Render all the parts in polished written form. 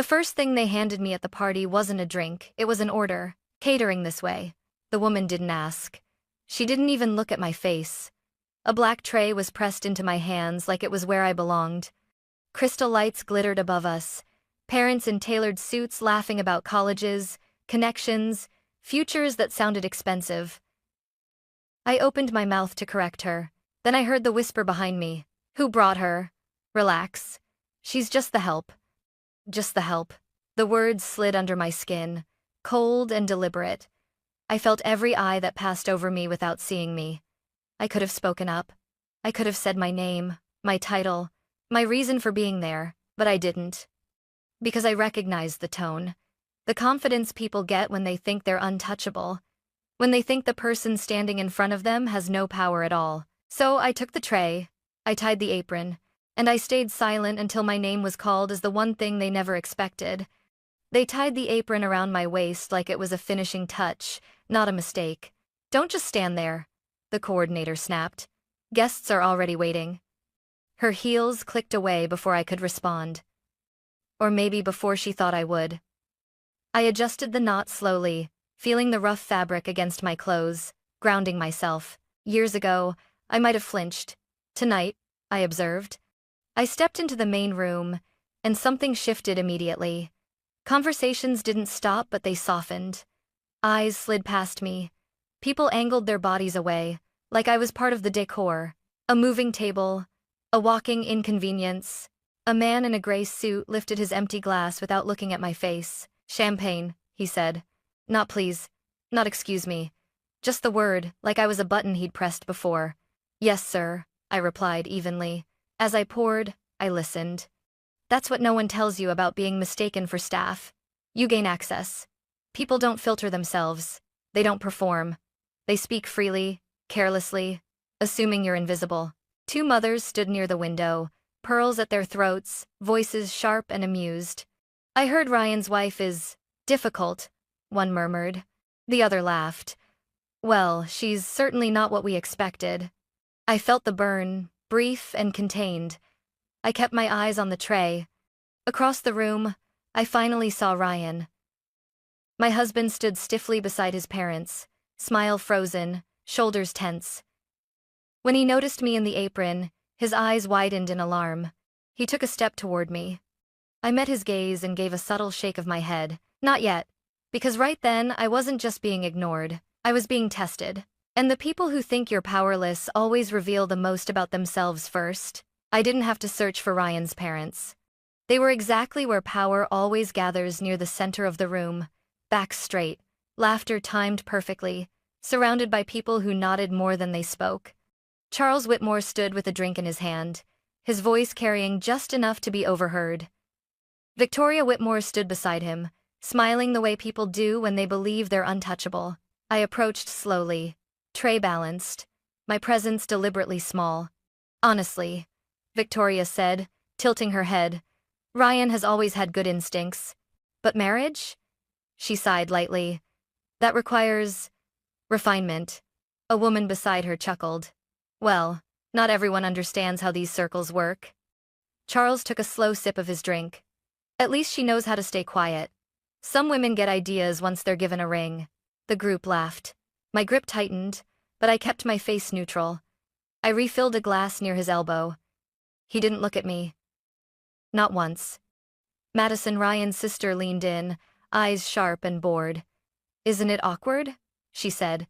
The first thing they handed me at the party wasn't a drink, it was an order. Catering this way. The woman didn't ask. She didn't even look at my face. A black tray was pressed into my hands like it was where I belonged. Crystal lights glittered above us. Parents in tailored suits laughing about colleges, connections, futures that sounded expensive. I opened my mouth to correct her. Then I heard the whisper behind me. Who brought her? Relax. She's just the help. Just the help. The words slid under my skin, cold and deliberate. I felt every eye that passed over me without seeing me. I could have spoken up. I could have said my name, my title, my reason for being there, but I didn't. Because I recognized the tone. The confidence people get when they think they're untouchable. When they think the person standing in front of them has no power at all. So I took the tray, I tied the apron, and I stayed silent until my name was called as the one thing they never expected. They tied the apron around my waist like it was a finishing touch, not a mistake. Don't just stand there, the coordinator snapped. Guests are already waiting. Her heels clicked away before I could respond. Or maybe before she thought I would. I adjusted the knot slowly, feeling the rough fabric against my clothes, grounding myself. Years ago, I might have flinched. Tonight, I observed. I stepped into the main room, and something shifted immediately. Conversations didn't stop, but they softened. Eyes slid past me. People angled their bodies away, like I was part of the decor. A moving table, a walking inconvenience. A man in a gray suit lifted his empty glass without looking at my face. Champagne, he said. Not please. Not excuse me. Just the word, like I was a button he'd pressed before. Yes, sir, I replied evenly. As I poured, I listened. That's what no one tells you about being mistaken for staff. You gain access. People don't filter themselves. They don't perform. They speak freely, carelessly, assuming you're invisible. Two mothers stood near the window, pearls at their throats, voices sharp and amused. I heard Ryan's wife is difficult, one murmured. The other laughed. Well, she's certainly not what we expected. I felt the burn, brief and contained. I kept my eyes on the tray. Across the room, I finally saw Ryan. My husband stood stiffly beside his parents, smile frozen, shoulders tense. When he noticed me in the apron, his eyes widened in alarm. He took a step toward me. I met his gaze and gave a subtle shake of my head. Not yet. Because right then, I wasn't just being ignored. I was being tested. And the people who think you're powerless always reveal the most about themselves first. I didn't have to search for Ryan's parents. They were exactly where power always gathers, near the center of the room, back straight, laughter timed perfectly, surrounded by people who nodded more than they spoke. Charles Whitmore stood with a drink in his hand, his voice carrying just enough to be overheard. Victoria Whitmore stood beside him, smiling the way people do when they believe they're untouchable. I approached slowly, tray balanced, my presence deliberately small. Honestly, Victoria said, tilting her head, Ryan has always had good instincts. But marriage? She sighed lightly. That requires refinement. A woman beside her chuckled. Well, not everyone understands how these circles work. Charles took a slow sip of his drink. At least she knows how to stay quiet. Some women get ideas once they're given a ring. The group laughed. My grip tightened, but I kept my face neutral. I refilled a glass near his elbow. He didn't look at me. Not once. Madison, Ryan's sister, leaned in, eyes sharp and bored. Isn't it awkward? She said.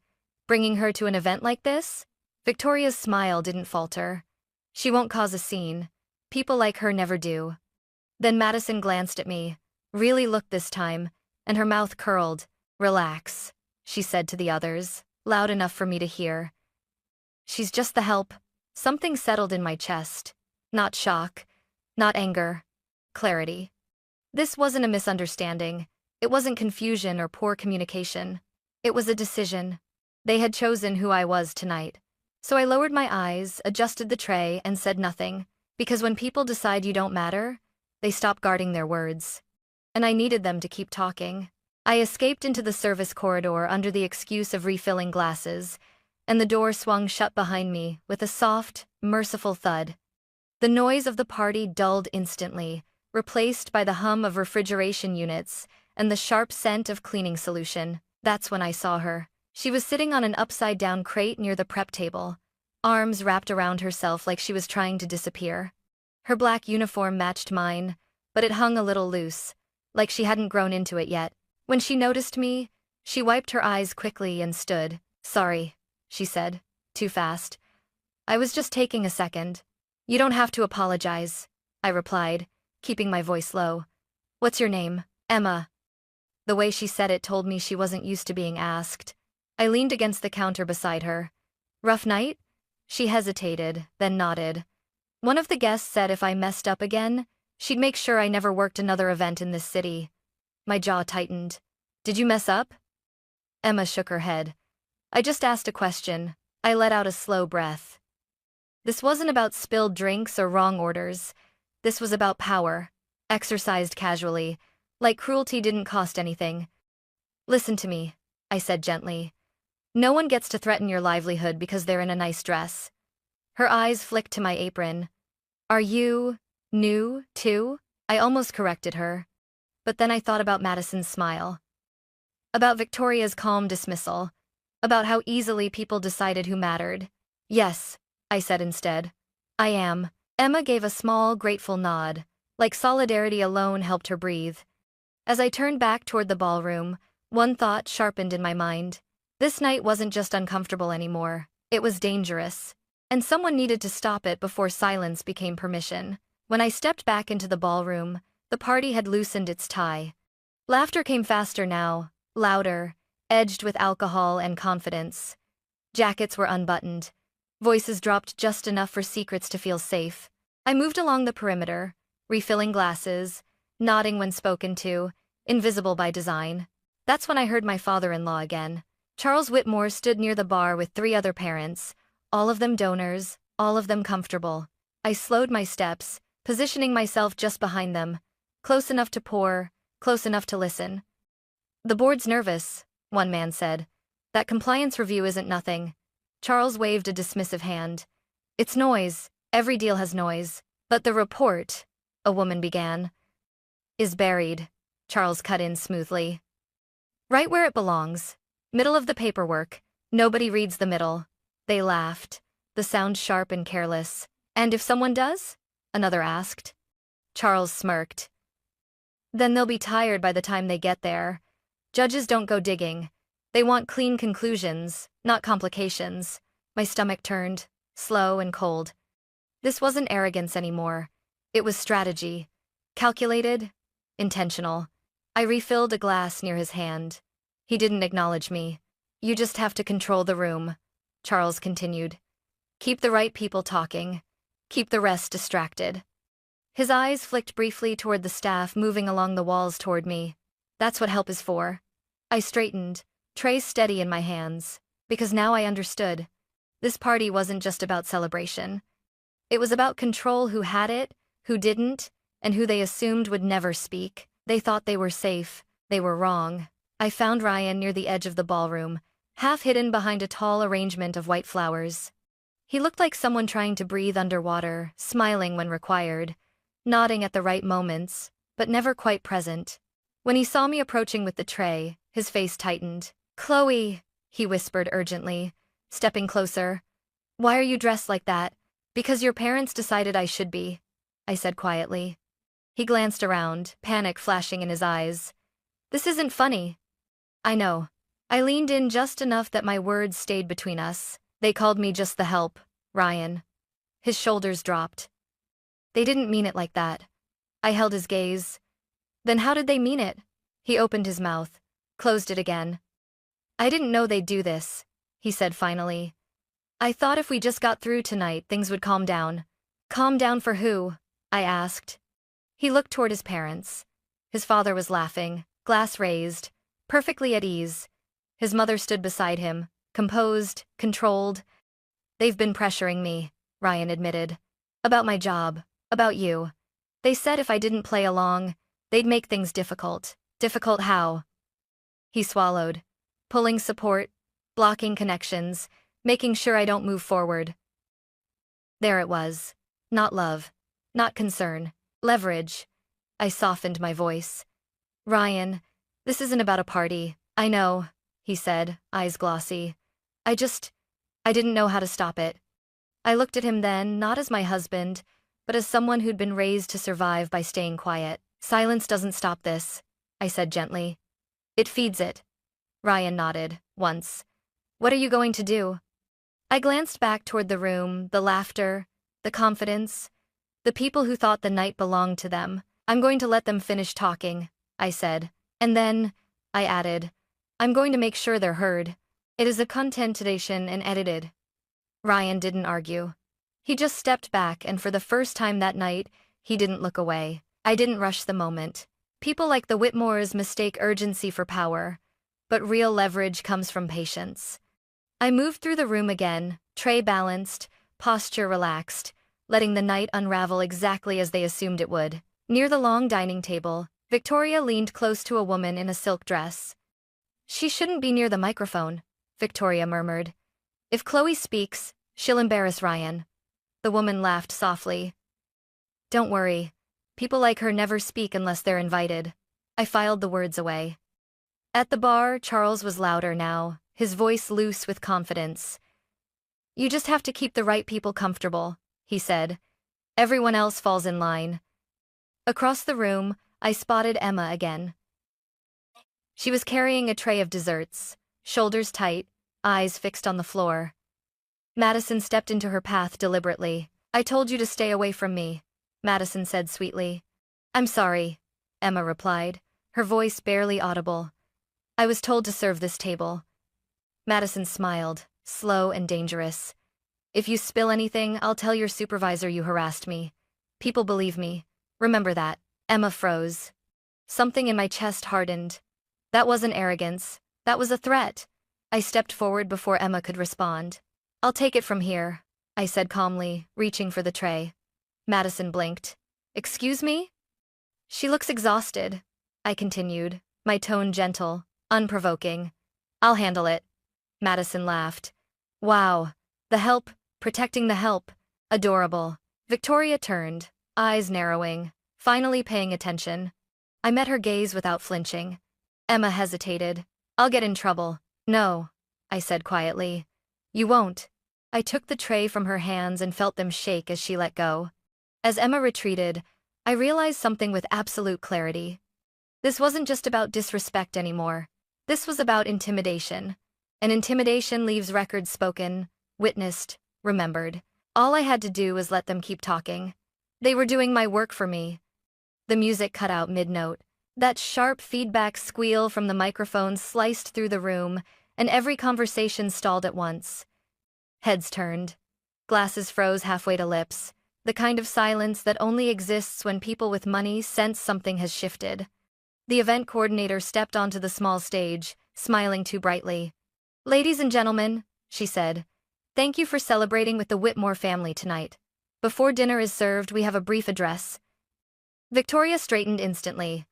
Bringing her to an event like this? Victoria's smile didn't falter. She won't cause a scene. People like her never do. Then Madison glanced at me, really looked this time, and her mouth curled. Relax, she said to the others, loud enough for me to hear. She's just the help. Something settled in my chest. Not shock, not anger, clarity. This wasn't a misunderstanding. It wasn't confusion or poor communication. It was a decision. They had chosen who I was tonight. So I lowered my eyes, adjusted the tray, and said nothing, because when people decide you don't matter, they stop guarding their words. And I needed them to keep talking. I escaped into the service corridor under the excuse of refilling glasses, and the door swung shut behind me with a soft, merciful thud. The noise of the party dulled instantly, replaced by the hum of refrigeration units and the sharp scent of cleaning solution. That's when I saw her. She was sitting on an upside-down crate near the prep table, arms wrapped around herself like she was trying to disappear. Her black uniform matched mine, but it hung a little loose, like she hadn't grown into it yet. When she noticed me, she wiped her eyes quickly and stood. "Sorry," she said, too fast. "I was just taking a second." "You don't have to apologize," I replied, keeping my voice low. "What's your name?" "Emma." The way she said it told me she wasn't used to being asked. I leaned against the counter beside her. "Rough night?" She hesitated, then nodded. "One of the guests said if I messed up again, she'd make sure I never worked another event in this city." My jaw tightened. "Did you mess up?" Emma shook her head. "I just asked a question." I let out a slow breath. This wasn't about spilled drinks or wrong orders. This was about power, exercised casually, like cruelty didn't cost anything. "Listen to me," I said gently. "No one gets to threaten your livelihood because they're in a nice dress." Her eyes flicked to my apron. "Are you new, too?" I almost corrected her. But then I thought about Madison's smile. About Victoria's calm dismissal. About how easily people decided who mattered. "Yes," I said instead. "I am." Emma gave a small, grateful nod, like solidarity alone helped her breathe. As I turned back toward the ballroom, one thought sharpened in my mind. This night wasn't just uncomfortable anymore, it was dangerous. And someone needed to stop it before silence became permission. When I stepped back into the ballroom, the party had loosened its tie. Laughter came faster now, louder, edged with alcohol and confidence. Jackets were unbuttoned. Voices dropped just enough for secrets to feel safe. I moved along the perimeter, refilling glasses, nodding when spoken to, invisible by design. That's when I heard my father-in-law again. Charles Whitmore stood near the bar with 3 other parents, all of them donors, all of them comfortable. I slowed my steps, positioning myself just behind them, close enough to pour, close enough to listen. "The board's nervous," one man said. "That compliance review isn't nothing." Charles waved a dismissive hand. "It's noise. Every deal has noise. But the report," a woman began, "is buried," Charles cut in smoothly. "Right where it belongs. Middle of the paperwork. Nobody reads the middle." They laughed, the sound sharp and careless. "And if someone does?" another asked. Charles smirked. "Then they'll be tired by the time they get there. Judges don't go digging. They want clean conclusions, not complications." My stomach turned, slow and cold. This wasn't arrogance anymore. It was strategy. Calculated, intentional. I refilled a glass near his hand. He didn't acknowledge me. "You just have to control the room," Charles continued. "Keep the right people talking. Keep the rest distracted." His eyes flicked briefly toward the staff moving along the walls toward me. "That's what help is for." I straightened, trays steady in my hands, because now I understood. This party wasn't just about celebration. It was about control: who had it, who didn't, and who they assumed would never speak. They thought they were safe. They were wrong. I found Ryan near the edge of the ballroom, half hidden behind a tall arrangement of white flowers. He looked like someone trying to breathe underwater, smiling when required, nodding at the right moments, but never quite present. When he saw me approaching with the tray, his face tightened. "Chloe," he whispered urgently, stepping closer. "Why are you dressed like that?" "Because your parents decided I should be," I said quietly. He glanced around, panic flashing in his eyes. "This isn't funny." "I know." I leaned in just enough that my words stayed between us. "They called me just the help, Ryan." His shoulders dropped. "They didn't mean it like that." I held his gaze. "Then how did they mean it?" He opened his mouth, closed it again. "I didn't know they'd do this," he said finally. "I thought if we just got through tonight, things would calm down." "Calm down for who?" I asked. He looked toward his parents. His father was laughing, glass raised, perfectly at ease. His mother stood beside him, composed, controlled. "They've been pressuring me," Ryan admitted. "About my job, about you. They said if I didn't play along, they'd make things difficult." "Difficult how?" He swallowed. "Pulling support, blocking connections, making sure I don't move forward." There it was. Not love. Not concern. Leverage. I softened my voice. Ryan, this isn't about a party. I know, he said, eyes glossy. I didn't know how to stop it. I looked at him then, not as my husband, but as someone who'd been raised to survive by staying quiet. Silence doesn't stop this, I said gently. It feeds it. Ryan nodded, once. What are you going to do? I glanced back toward the room, the laughter, the confidence, the people who thought the night belonged to them. I'm going to let them finish talking, I said. And then, I added, I'm going to make sure they're heard. It is a contentation and edited. Ryan didn't argue. He just stepped back, and for the first time that night, he didn't look away. I didn't rush the moment. People like the Whitmores mistake urgency for power, but real leverage comes from patience. I moved through the room again, tray balanced, posture relaxed, letting the night unravel exactly as they assumed it would. Near the long dining table, Victoria leaned close to a woman in a silk dress. She shouldn't be near the microphone, Victoria murmured. If Chloe speaks, she'll embarrass Ryan. The woman laughed softly. Don't worry. People like her never speak unless they're invited. I filed the words away. At the bar, Charles was louder now, his voice loose with confidence. You just have to keep the right people comfortable, he said. Everyone else falls in line. Across the room, I spotted Emma again. She was carrying a tray of desserts, shoulders tight, eyes fixed on the floor. Madison stepped into her path deliberately. I told you to stay away from me, Madison said sweetly. I'm sorry, Emma replied, her voice barely audible. I was told to serve this table. Madison smiled, slow and dangerous. If you spill anything, I'll tell your supervisor you harassed me. People believe me. Remember that. Emma froze. Something in my chest hardened. That wasn't arrogance. That was a threat. I stepped forward before Emma could respond. I'll take it from here, I said calmly, reaching for the tray. Madison blinked. Excuse me? She looks exhausted, I continued, my tone gentle, unprovoking. I'll handle it. Madison laughed. Wow. The help, protecting the help. Adorable. Victoria turned, eyes narrowing, finally paying attention. I met her gaze without flinching. Emma hesitated. I'll get in trouble. No, I said quietly. You won't. I took the tray from her hands and felt them shake as she let go. As Emma retreated, I realized something with absolute clarity. This wasn't just about disrespect anymore. This was about intimidation. And intimidation leaves records spoken, witnessed, remembered. All I had to do was let them keep talking. They were doing my work for me. The music cut out mid-note. That sharp feedback squeal from the microphone sliced through the room, and every conversation stalled at once. Heads turned. Glasses froze halfway to lips, the kind of silence that only exists when people with money sense something has shifted. The event coordinator stepped onto the small stage, smiling too brightly. Ladies and gentlemen, she said, thank you for celebrating with the Whitmore family tonight. Before dinner is served, we have a brief address. Victoria straightened instantly.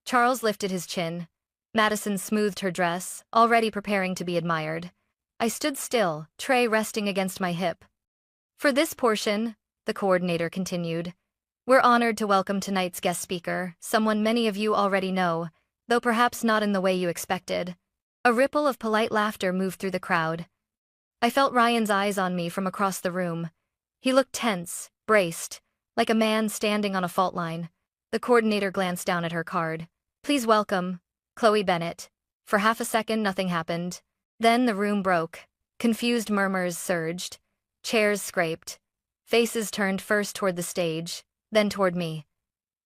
Charles lifted his chin. Madison smoothed her dress, already preparing to be admired. I stood still, tray resting against my hip. For this portion, the coordinator continued, we're honored to welcome tonight's guest speaker, someone many of you already know, though perhaps not in the way you expected. A ripple of polite laughter moved through the crowd. I felt Ryan's eyes on me from across the room. He looked tense, braced, like a man standing on a fault line. The coordinator glanced down at her card. Please welcome, Chloe Bennett. For half a second, nothing happened. Then the room broke. Confused murmurs surged. Chairs scraped. Faces turned first toward the stage, then toward me.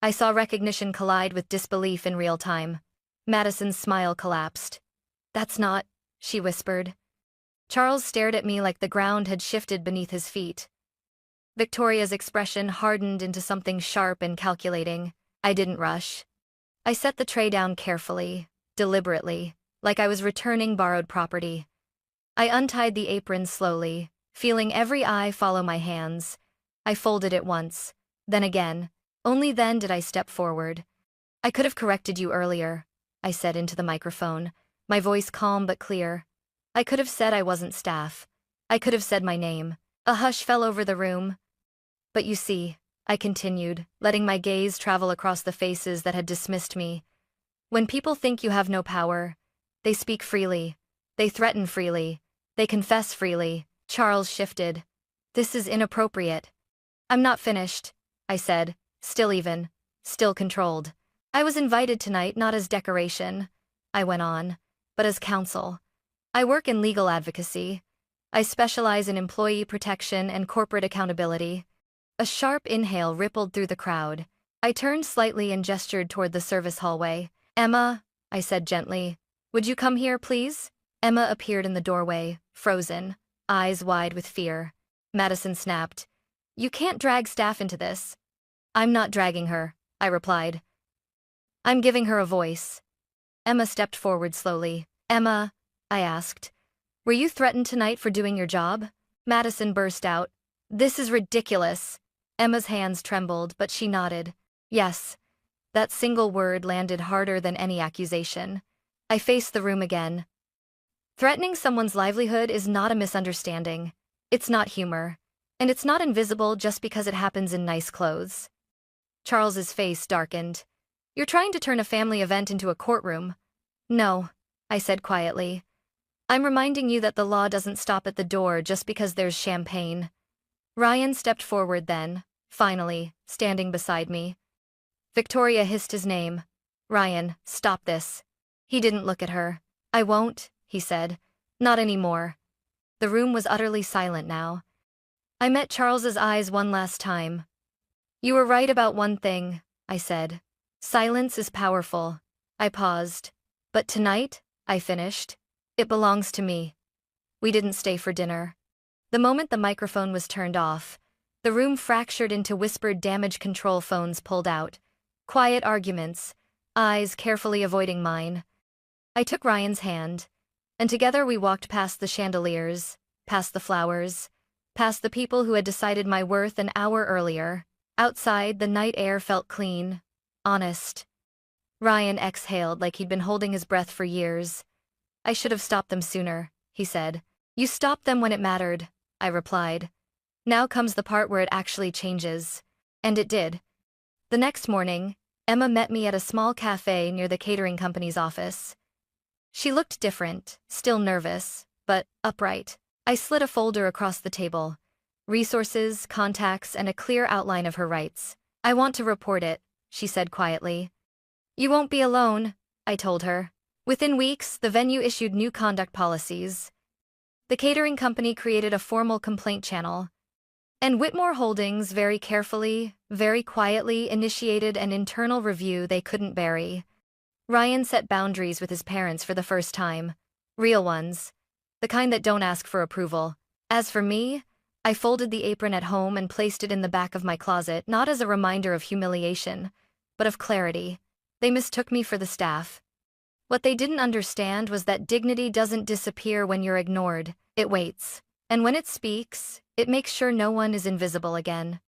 I saw recognition collide with disbelief in real time. Madison's smile collapsed. That's not, she whispered. Charles stared at me like the ground had shifted beneath his feet. Victoria's expression hardened into something sharp and calculating. I didn't rush. I set the tray down carefully, deliberately, like I was returning borrowed property. I untied the apron slowly, feeling every eye follow my hands. I folded it once, then again. Only then did I step forward. I could have corrected you earlier, I said into the microphone, my voice calm but clear. I could have said I wasn't staff. I could have said my name. A hush fell over the room. But you see, I continued, letting my gaze travel across the faces that had dismissed me. When people think you have no power, they speak freely. They threaten freely. They confess freely. Charles shifted. This is inappropriate. I'm not finished, I said, still controlled. I was invited tonight not as decoration, I went on, but as counsel. I work in legal advocacy. I specialize in employee protection and corporate accountability. A sharp inhale rippled through the crowd. I turned slightly and gestured toward the service hallway. Emma, I said gently, would you come here, please? Emma appeared in the doorway, frozen, eyes wide with fear. Madison snapped. You can't drag staff into this. I'm not dragging her, I replied. I'm giving her a voice. Emma stepped forward slowly. Emma, I asked, were you threatened tonight for doing your job? Madison burst out. This is ridiculous. Emma's hands trembled, but she nodded. Yes. That single word landed harder than any accusation. I faced the room again. Threatening someone's livelihood is not a misunderstanding. It's not humor. And it's not invisible just because it happens in nice clothes. Charles's face darkened. You're trying to turn a family event into a courtroom. No, I said quietly. I'm reminding you that the law doesn't stop at the door just because there's champagne. Ryan stepped forward then, finally, standing beside me. Victoria hissed his name. Ryan, stop this. He didn't look at her. I won't, he said. Not anymore. The room was utterly silent now. I met Charles's eyes one last time. You were right about one thing, I said. Silence is powerful. I paused. But tonight, I finished. It belongs to me. We didn't stay for dinner. The moment the microphone was turned off, the room fractured into whispered damage control phones pulled out. Quiet arguments, eyes carefully avoiding mine. I took Ryan's hand, and together we walked past the chandeliers, past the flowers, past the people who had decided my worth an hour earlier. Outside, the night air felt clean, honest. Ryan exhaled like he'd been holding his breath for years. I should have stopped them sooner, he said. You stopped them when it mattered, I replied. Now comes the part where it actually changes. And it did. The next morning, Emma met me at a small cafe near the catering company's office. She looked different, still nervous, but upright. I slid a folder across the table. Resources, contacts, and a clear outline of her rights. I want to report it, she said quietly. You won't be alone, I told her. Within weeks, the venue issued new conduct policies. The catering company created a formal complaint channel. And Whitmore Holdings very carefully, very quietly initiated an internal review they couldn't bury. Ryan set boundaries with his parents for the first time. Real ones. The kind that don't ask for approval. As for me, I folded the apron at home and placed it in the back of my closet, not as a reminder of humiliation, but of clarity. They mistook me for the staff. What they didn't understand was that dignity doesn't disappear when you're ignored. It waits. And when it speaks, it makes sure no one is invisible again.